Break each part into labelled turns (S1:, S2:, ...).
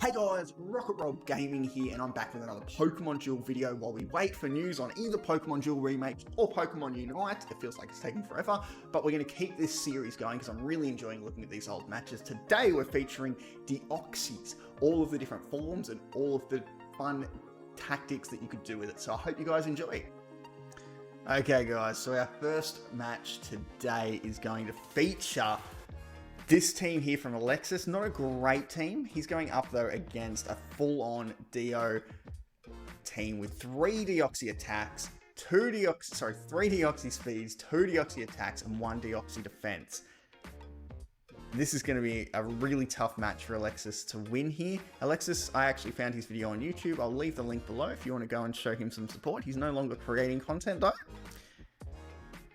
S1: Hey guys, Rocket Rob Gaming here, and I'm back with another Pokemon Duel video while we wait for news on either Pokemon Duel Remake or Pokemon Unite. It feels like it's taking forever, but we're going to keep this series going because I'm really enjoying looking at these old matches. Today we're featuring Deoxys, all of the different forms and all of the fun tactics that you could do with it, so I hope you guys enjoy. Okay guys, so our first match today is going to feature this team here from Alexis. Not a great team. He's going up though against a full-on Dio team with 3 Deoxy attacks, 3 Deoxy speeds, 2 Deoxy attacks, and 1 Deoxy defense. This is going to be a really tough match for Alexis to win here. Alexis, I actually found his video on YouTube. I'll leave the link below if you want to go and show him some support. He's no longer creating content though.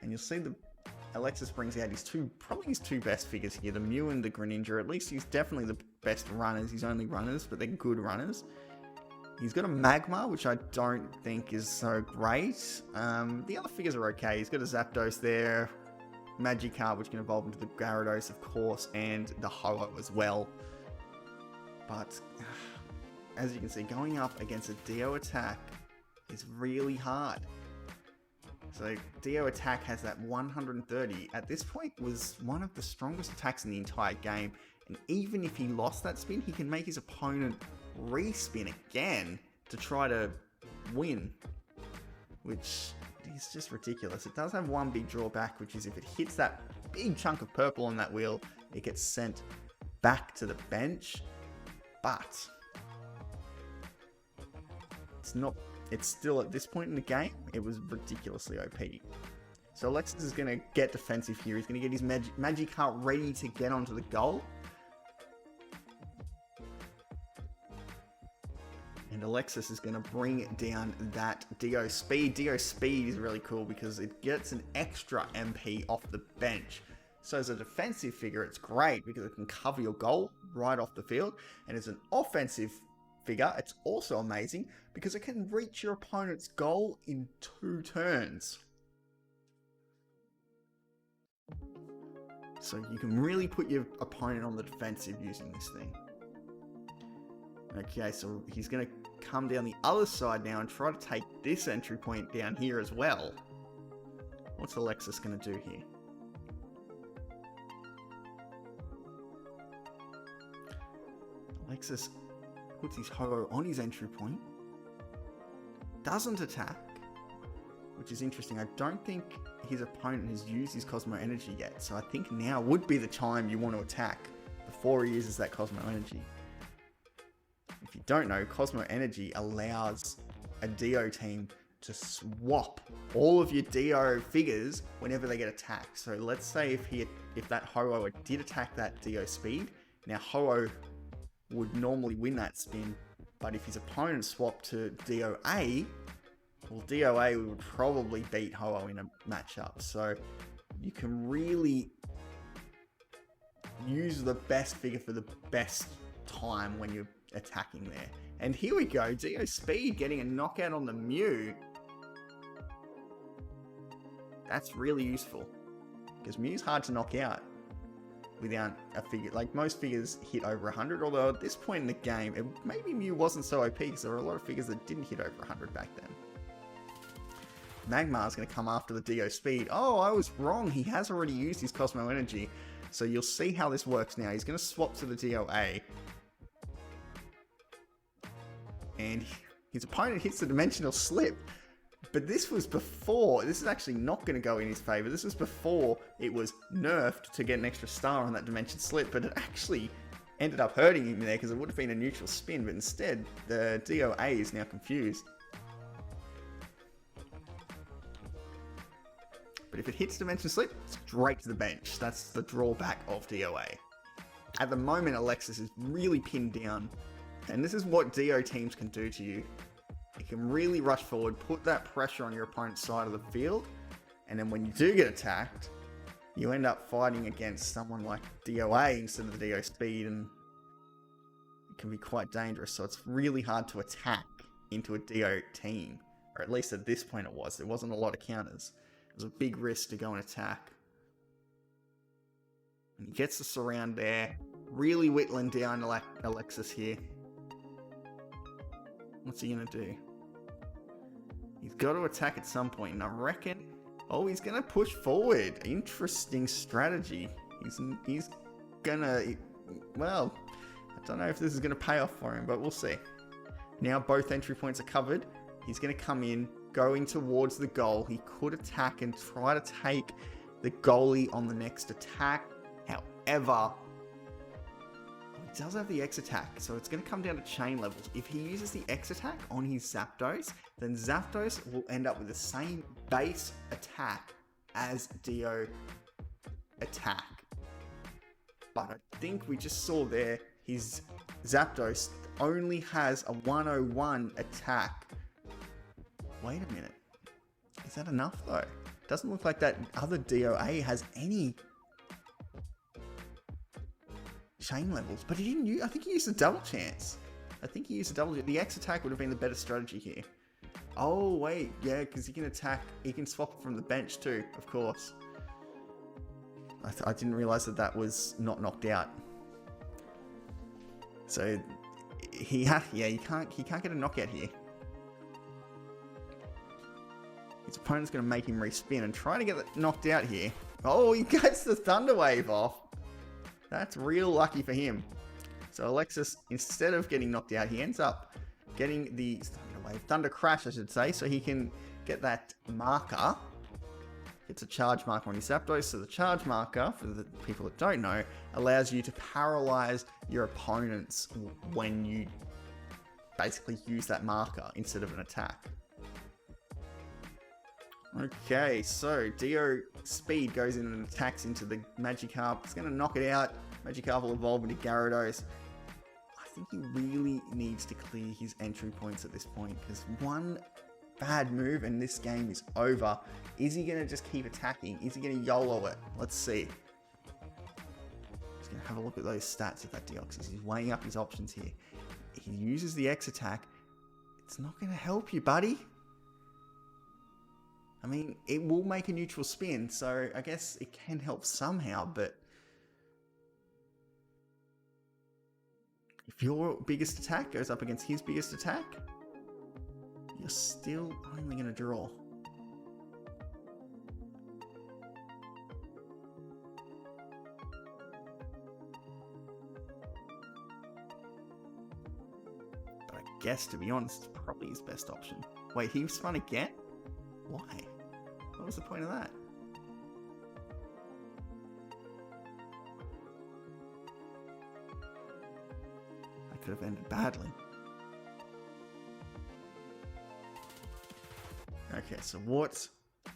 S1: And you'll see Alexis brings out probably his two best figures here, the Mew and the Greninja. At least he's definitely the best runners. He's only runners, but they're good runners. He's got a Magma, which I don't think is so great. The other figures are okay. He's got a Zapdos there, Magikarp, which can evolve into the Gyarados, of course, and the Ho-Oh as well. But as you can see, going up against a Dio attack is really hard. So Dio attack has that 130. At this point was one of the strongest attacks in the entire game. And even if he lost that spin, he can make his opponent respin again to try to win. Which is just ridiculous. It does have one big drawback, which is if it hits that big chunk of purple on that wheel, it gets sent back to the bench. But it's still, at this point in the game, it was ridiculously OP. So Alexis is going to get defensive here. He's going to get his Magikarp ready to get onto the goal. And Alexis is going to bring down that Dio speed. Dio speed is really cool because it gets an extra MP off the bench. So as a defensive figure, it's great because it can cover your goal right off the field. And as an offensive figure, it's also amazing because it can reach your opponent's goal in 2 turns. So you can really put your opponent on the defensive using this thing. Okay, so he's going to come down the other side now and try to take this entry point down here as well. What's Alexis going to do here? Alexis puts his Ho-Oh on his entry point, doesn't attack, which is interesting. I don't think his opponent has used his Cosmo Energy yet, so I think now would be the time you want to attack before he uses that Cosmo Energy. If you don't know, Cosmo Energy allows a Dio team to swap all of your Dio figures whenever they get attacked. So let's say if that Ho-Oh did attack that Dio speed, now Ho-Oh would normally win that spin, but if his opponent swapped to Dio-A, well, Dio-A would probably beat Ho-Oh in a matchup. So you can really use the best figure for the best time when you're attacking there. And here we go, Dio speed getting a knockout on the Mew. That's really useful because Mew's hard to knock out without a figure. Like, most figures hit over 100, although at this point in the game, maybe Mew wasn't so OP because there were a lot of figures that didn't hit over 100 back then. Magmar's going to come after the Dio speed. Oh, I was wrong. He has already used his Cosmo Energy. So you'll see how this works now. He's going to swap to the Dio-A. And his opponent hits the Dimensional Slip. But this was before, this is actually not going to go in his favor. This was before it was nerfed to get an extra star on that Dimension Slip, but it actually ended up hurting him there because it would have been a neutral spin, but instead the Dio-A is now confused. But if it hits Dimension Slip, straight to the bench. That's the drawback of Dio-A. At the moment, Alexis is really pinned down, and this is what Dio teams can do to you. It can really rush forward, put that pressure on your opponent's side of the field, and then when you do get attacked, you end up fighting against someone like Dio-A instead of the Dio speed, and it can be quite dangerous. So it's really hard to attack into a Dio team, or at least at this point it was. There wasn't a lot of counters. It was a big risk to go and attack. And he gets the surround there, really whittling down Alexis here. What's he gonna do? He's got to attack at some point, and I reckon... Oh, he's gonna push forward. Interesting strategy. He's gonna... Well, I don't know if this is gonna pay off for him, but we'll see. Now both entry points are covered. He's gonna come in, going towards the goal. He could attack and try to take the goalie on the next attack. However... He does have the X attack, so it's going to come down to chain levels. If he uses the X attack on his Zapdos, then Zapdos will end up with the same base attack as Dio attack. But I think we just saw there, his Zapdos only has a 101 attack. Wait a minute. Is that enough though? Doesn't look like that other DOA has any chain levels, but he didn't use, I think he used a double chance. The X attack would have been the better strategy here. Oh wait, yeah, because he can attack, he can swap it from the bench too, of course. I didn't realize that was not knocked out. So he can't get a knockout here. His opponent's going to make him respin and try to get it knocked out here. Oh, he gets the Thunder Wave off. That's real lucky for him. So Alexis, instead of getting knocked out, he ends up getting the Thunder Crash, I should say, so he can get that marker. It's a charge marker on his Zapdos, so the charge marker, for the people that don't know, allows you to paralyze your opponents when you basically use that marker instead of an attack. Okay, so Dio Speed goes in and attacks into the Magikarp. It's going to knock it out. Magikarp will evolve into Gyarados. I think he really needs to clear his entry points at this point, because one bad move and this game is over. Is he going to just keep attacking? Is he going to YOLO it? Let's see. Just going to have a look at those stats of that Deoxys. He's weighing up his options here. He uses the X attack. It's not going to help you, buddy. I mean, it will make a neutral spin, so I guess it can help somehow, but if your biggest attack goes up against his biggest attack, you're still only going to draw. But I guess, to be honest, it's probably his best option. Wait, he spun again? Why? What was the point of that? That could have ended badly. Okay, so what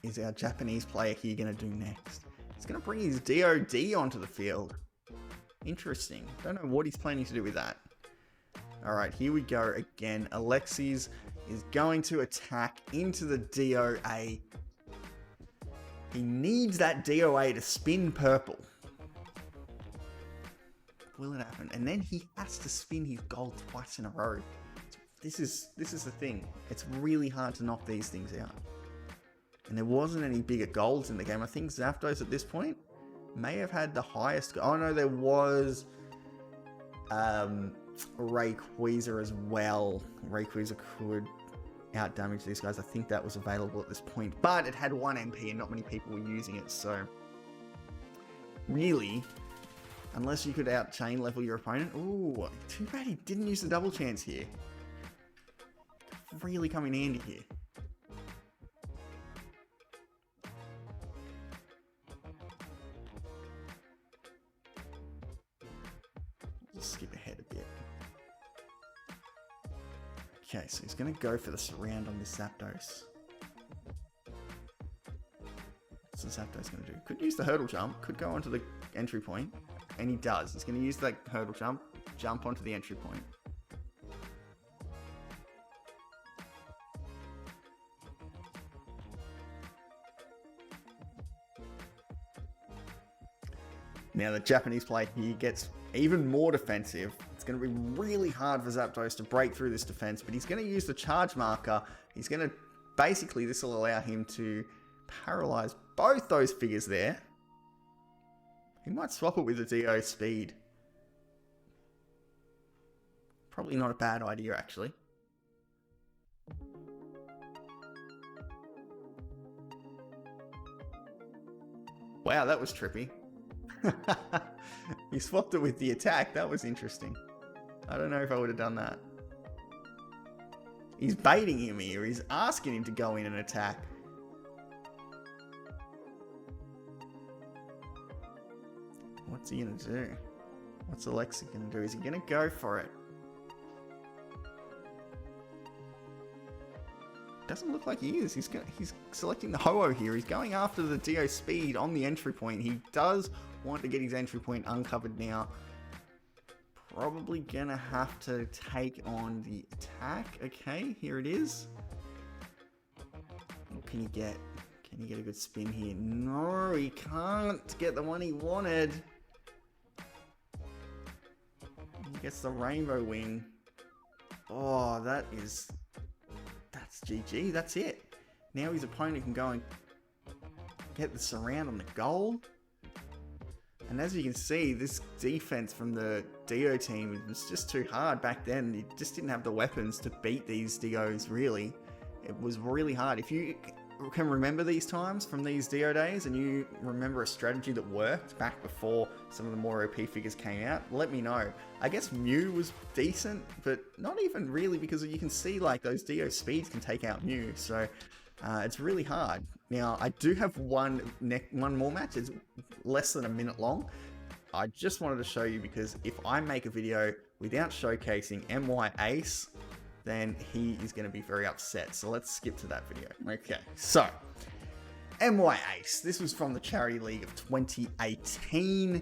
S1: is our Japanese player here going to do next? He's going to bring his DOD onto the field. Interesting. Don't know what he's planning to do with that. Alright, here we go again. Alexis is going to attack into the DOA. He needs that DOA to spin purple. Will it happen? And then he has to spin his gold twice in a row. This is the thing. It's really hard to knock these things out. And there wasn't any bigger golds in the game. I think Zapdos at this point may have had the highest. Oh no, there was Rayquaza as well. Rayquaza could out-damage these guys. I think that was available at this point, but it had 1 MP and not many people were using it, so really, unless you could out-chain level your opponent. Ooh, too bad he didn't use the double chance here. Really come in handy here. Just skip ahead a bit. Okay, so he's going to go for the surround on this Zapdos. What's the Zapdos going to do? Could use the hurdle jump, could go onto the entry point, and he does. He's going to use that hurdle jump onto the entry point. Now the Japanese player here gets even more defensive. It's going to be really hard for Zapdos to break through this defense, but he's going to use the charge marker. He's going to, basically, this will allow him to paralyze both those figures there. He might swap it with the DO speed. Probably not a bad idea, actually. Wow, that was trippy. He swapped it with the attack. That was interesting. I don't know if I would have done that. He's baiting him here. He's asking him to go in and attack. What's he going to do? What's Alexa going to do? Is he going to go for it? Doesn't look like he is. He's selecting the Ho-Oh here. He's going after the Dio speed on the entry point. He does want to get his entry point uncovered now. Probably gonna have to take on the attack. Okay, here it is. What can he get? Can he get a good spin here? No, he can't get the one he wanted. He gets the rainbow wing. Oh, that's GG. That's it. Now his opponent can go and get the surround on the goal. And as you can see, this defense from the Dio team was just too hard back then. You just didn't have the weapons to beat these Dios, really. It was really hard. If you can remember these times from these Dio days and you remember a strategy that worked back before some of the more OP figures came out, let me know. I guess Mew was decent, but not even really, because you can see like those Dio speeds can take out Mew. So it's really hard. Now, I do have one more match. It's less than a minute long. I just wanted to show you because if I make a video without showcasing MY Ace, then he is going to be very upset. So let's skip to that video. Okay, so MY Ace. This was from the Charity League of 2018.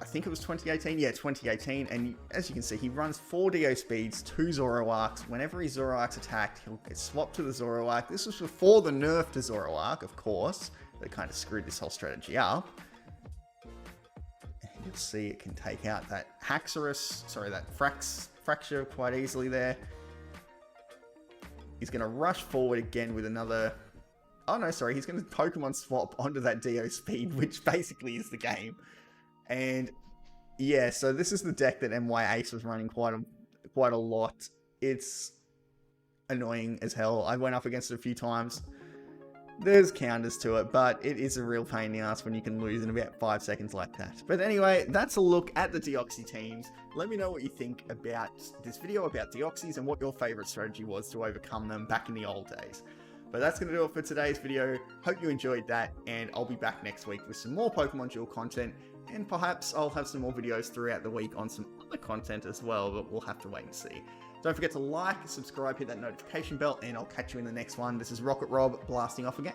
S1: I think it was 2018. Yeah, 2018. And as you can see, he runs 4 Dio speeds, 2 Zoroarks. Whenever his Zoroark's attacked, he'll get swapped to the Zoroark. This was before the nerf to Zoroark, of course. That kind of screwed this whole strategy up. And you'll see it can take out that Haxorus, sorry, that Fracture quite easily there. He's going to rush forward again with another... Oh no, sorry, he's going to Pokemon swap onto that Dio speed, which basically is the game. And yeah, so this is the deck that MY Ace was running quite a lot. It's annoying as hell. I went up against it a few times. There's counters to it, but it is a real pain in the ass when you can lose in about 5 seconds like that. But anyway, that's a look at the Deoxys teams. Let me know what you think about this video about Deoxys and what your favorite strategy was to overcome them back in the old days. But that's going to do it for today's video. Hope you enjoyed that, and I'll be back next week with some more Pokemon Duel content. And perhaps I'll have some more videos throughout the week on some other content as well, but we'll have to wait and see. Don't forget to like, subscribe, hit that notification bell, and I'll catch you in the next one. This is Rocket Rob blasting off again.